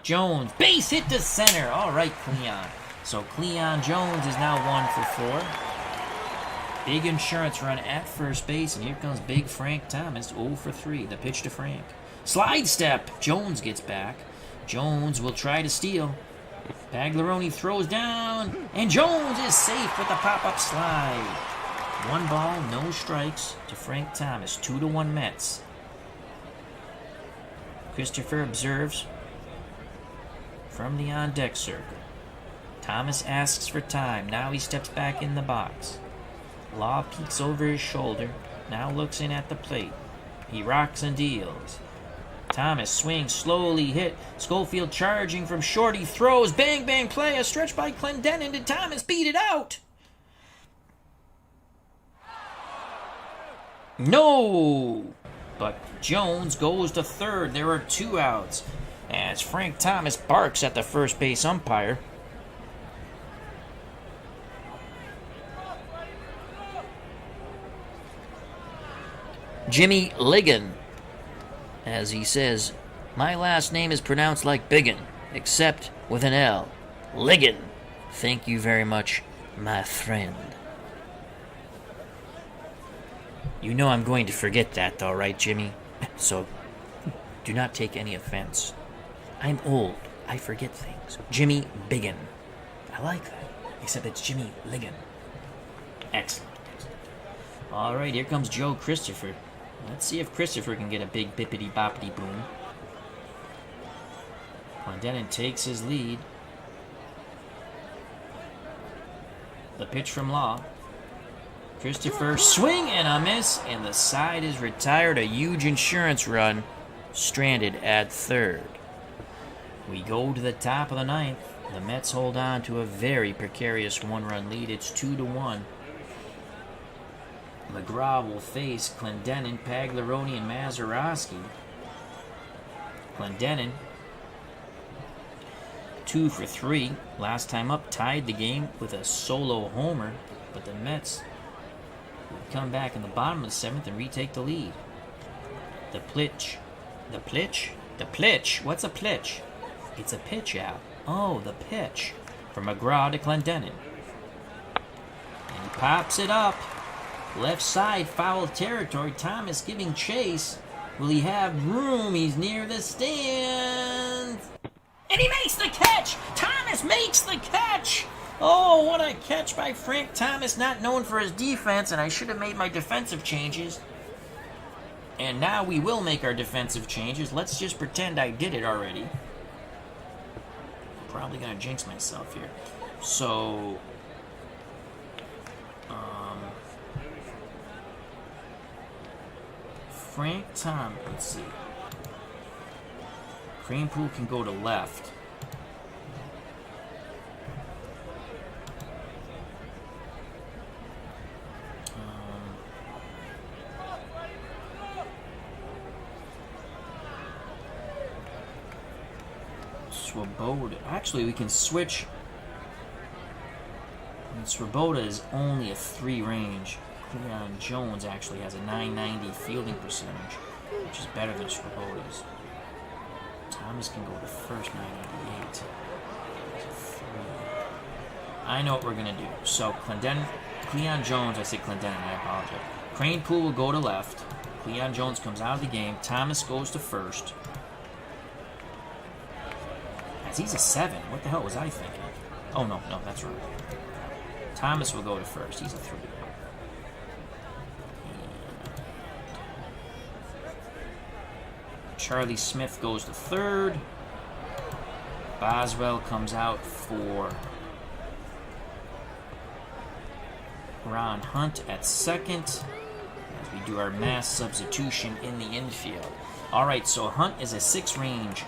Jones, base hit to center. All right, Cleon. So Cleon Jones is now 1 for 4. Big insurance run at first base, and here comes Big Frank Thomas, 0 for 3. The pitch to Frank. Slide step. Jones gets back. Jones will try to steal. Pagliarone throws down, and Jones is safe with a pop-up slide. 1 ball, no strikes to Frank Thomas. 2-1 Mets. Christopher observes from the on-deck circle. Thomas asks for time. Now he steps back in the box. Law peeks over his shoulder. Now looks in at the plate. He rocks and deals. Thomas swings, slowly hit. Schofield charging from short. He throws. Bang, bang, play. A stretch by Clendenin. Did Thomas beat it out? No! But Jones goes to third. There are 2 outs as Frank Thomas barks at the first base umpire. Jimmy Ligon, as he says, my last name is pronounced like Biggin, except with an L. Ligon. Thank you very much, my friend. You know I'm going to forget that, though, right, Jimmy? So, do not take any offense. I'm old. I forget things. Jimmy Biggin. I like that. Except it's Jimmy Ligon. Excellent. All right, here comes Joe Christopher. Let's see if Christopher can get a big bippity-boppity boom. Clendenin takes his lead. The pitch from Law. Christopher, swing and a miss, and the side is retired. A huge insurance run, stranded at third. We go to the top of the 9th. The Mets hold on to a very precarious 1-run lead. It's 2-1. McGraw will face Clendenin, Pagliarone, and Mazurowski. Clendenin, 2 for 3. Last time up, tied the game with a solo homer, but the Mets would come back in the bottom of the 7th and retake the lead. The pitch. The pitch? The pitch? What's a pitch? It's a pitch out. Oh, the pitch. From McGraw to Clendenin. And he pops it up. Left side, foul territory. Thomas giving chase. Will he have room? He's near the stands. And he makes the catch! Thomas makes the catch! Oh, what a catch by Frank Thomas, not known for his defense, and I should have made my defensive changes. And now we will make our defensive changes. Let's just pretend I did it already. Probably gonna jinx myself here. So, Frank Thomas, let's see. Kranepool can go to left. Swoboda. Actually, we can switch. And Swoboda is only a 3 range. Cleon Jones actually has a 990 fielding percentage, which is better than Swoboda's. Thomas can go to first, 988. I know what we're going to do. So, Cleon Jones, I say Clendenin, I apologize. Kranepool will go to left. Cleon Jones comes out of the game. Thomas goes to first. As he's a 7. What the hell was I thinking? Oh, no, that's right. Thomas will go to first. He's a 3. Charlie Smith goes to third. Boswell comes out for Ron Hunt at second as we do our mass substitution in the infield. All right, so Hunt is a 6 range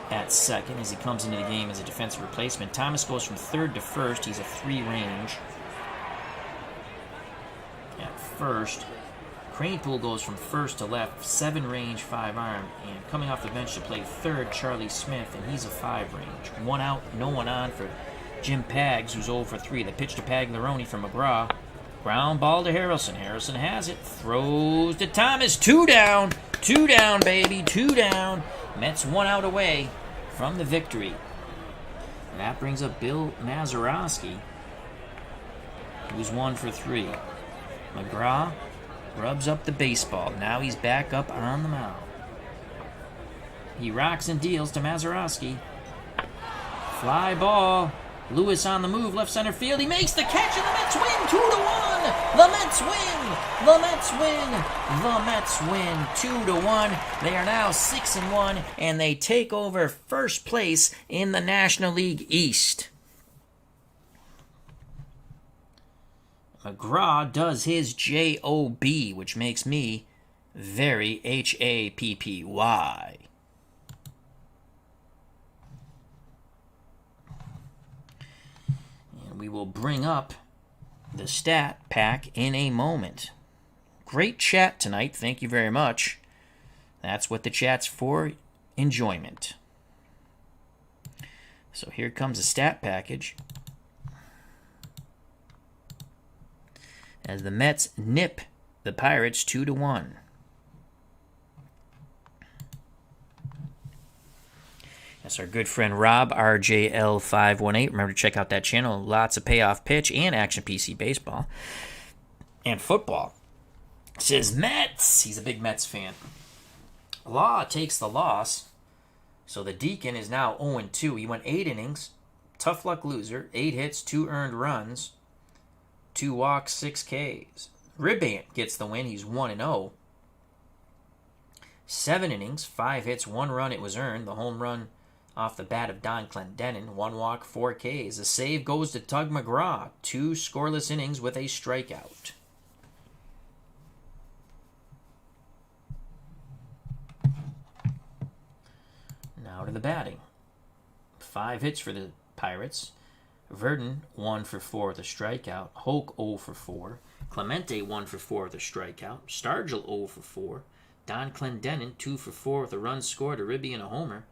at second as he comes into the game as a defensive replacement. Thomas goes from third to first. He's a 3 range at first. Kranepool goes from first to left, 7 range, 5 arm, and coming off the bench to play third, Charlie Smith, and he's a 5 range. 1 out, no one on for Jim Pags, who's 0 for 3. The pitch to Paglaroni from McGraw. Ground ball to Harrelson. Harrelson has it, throws to Thomas. 2 down, 2 down, baby, 2 down. Mets 1 out away from the victory. And that brings up Bill Mazurowski, who's 1 for 3. McGraw rubs up the baseball. Now he's back up on the mound. He rocks and deals to Mazurowski. Fly ball. Lewis on the move, left center field. He makes the catch, and the Mets win 2-1. The Mets win. The Mets win. The Mets win 2-1. They are now 6-1, and they take over first place in the National League East. McGraw does his J-O-B, which makes me very H-A-P-P-Y. And we will bring up the stat pack in a moment. Great chat tonight. Thank you very much. That's what the chat's for, enjoyment. So here comes the stat package. As the Mets nip the Pirates 2-1. That's our good friend Rob, RJL518. Remember to check out that channel. Lots of payoff pitch and action PC baseball. And football. Says Mets. He's a big Mets fan. Law takes the loss. So the Deacon is now 0-2. He went 8 innings. Tough luck loser. 8 hits, 2 earned runs. 2 walks, 6 Ks. Ribant gets the win. He's 1-0. 7 innings, 5 hits, 1 run. It was earned. The home run off the bat of Don Clendenin. 1 walk, 4 Ks. The save goes to Tug McGraw. 2 scoreless innings with a strikeout. Now to the batting. 5 hits for the Pirates. Vern, 1 for 4 with a strikeout. Hoke, 0 for 4. Clemente, 1 for 4 with a strikeout. Stargell, 0 for 4. Don Clendenin, 2 for 4 with a run scored, a ribby and a homer.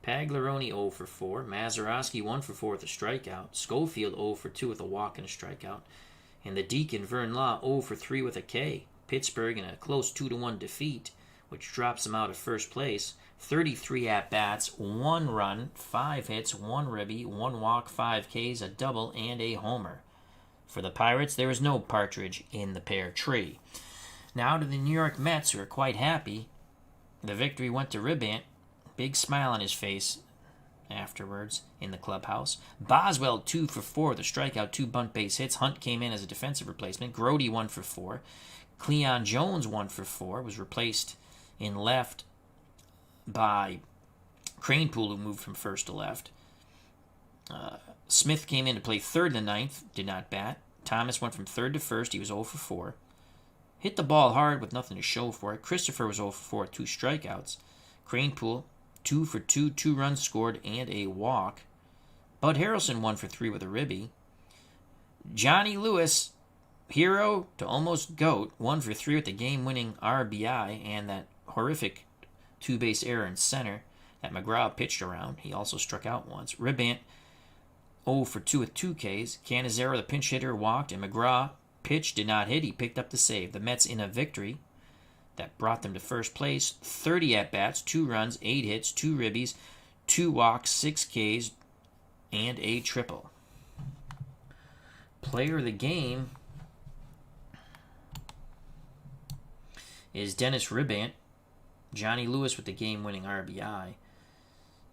Paglaroni, 0 for 4. Mazurowski, 1 for 4 with a strikeout. Schofield, 0 for 2 with a walk and a strikeout. And the Deacon, Vern Law, 0 for 3 with a K. Pittsburgh in a close 2-1 defeat, which drops them out of first place. 33 at-bats, 1 run, 5 hits, 1 ribby, 1 walk, 5 Ks, a double, and a homer. For the Pirates, there is no partridge in the pear tree. Now to the New York Mets, who are quite happy. The victory went to Ribant. Big smile on his face afterwards in the clubhouse. Boswell 2 for 4 with a strikeout, 2 bunt base hits. Hunt came in as a defensive replacement. Grody 1 for 4. Cleon Jones 1 for 4 was replaced in left by Cranepool, who moved from first to left. Smith came in to play third in the ninth, did not bat. Thomas went from third to first. He was 0 for 4. Hit the ball hard with nothing to show for it. Christopher was 0 for 4 with 2 strikeouts. Cranepool 2 for 2, 2 runs scored, and a walk. Bud Harrelson 1 for 3 with a ribby. Johnny Lewis, hero to almost GOAT, 1 for 3 with the game-winning RBI and that horrific 2-base error in center that McGraw pitched around. He also struck out once. Ribant 0 for 2 with 2 Ks. Canizero, the pinch hitter, walked, and McGraw pitched, did not hit. He picked up the save. The Mets in a victory that brought them to first place. 30 at-bats, 2 runs, 8 hits, 2 ribbies, 2 walks, 6 Ks, and a triple. Player of the game is Dennis Ribant. Johnny Lewis with the game-winning RBI.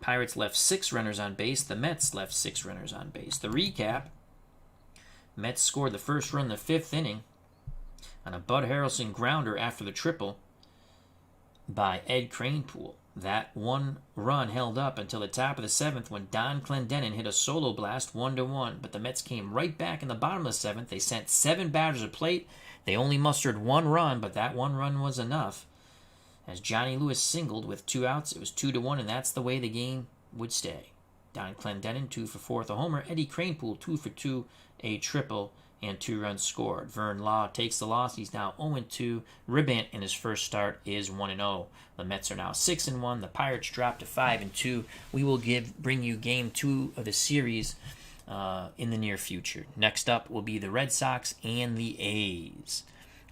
Pirates left 6 runners on base. The Mets left 6 runners on base. The recap: Mets scored the first run in the 5th inning on a Bud Harrelson grounder after the triple by Ed Cranepool. That one run held up until the top of the 7th when Don Clendenin hit a solo blast 1-1. But the Mets came right back in the bottom of the 7th. They sent 7 batters to plate. They only mustered 1 run, but that 1 run was enough. As Johnny Lewis singled with 2 outs, it was 2-1, and that's the way the game would stay. Don Clendenin 2 for 4 with a homer. Eddie Cranepool 2 for 2, a triple, and 2 runs scored. Vern Law takes the loss. He's now 0-2. Ribant in his first start is 1-0. The Mets are now 6-1. The Pirates drop to 5-2. We will bring you game 2 of the series in the near future. Next up will be the Red Sox and the A's.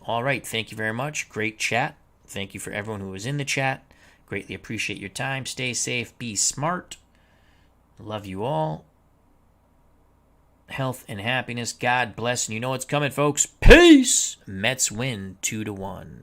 All right, thank you very much. Great chat. Thank you for everyone who was in the chat. Greatly appreciate your time. Stay safe. Be smart. Love you all. Health and happiness. God bless. And you know what's coming, folks. Peace. Mets win 2-1.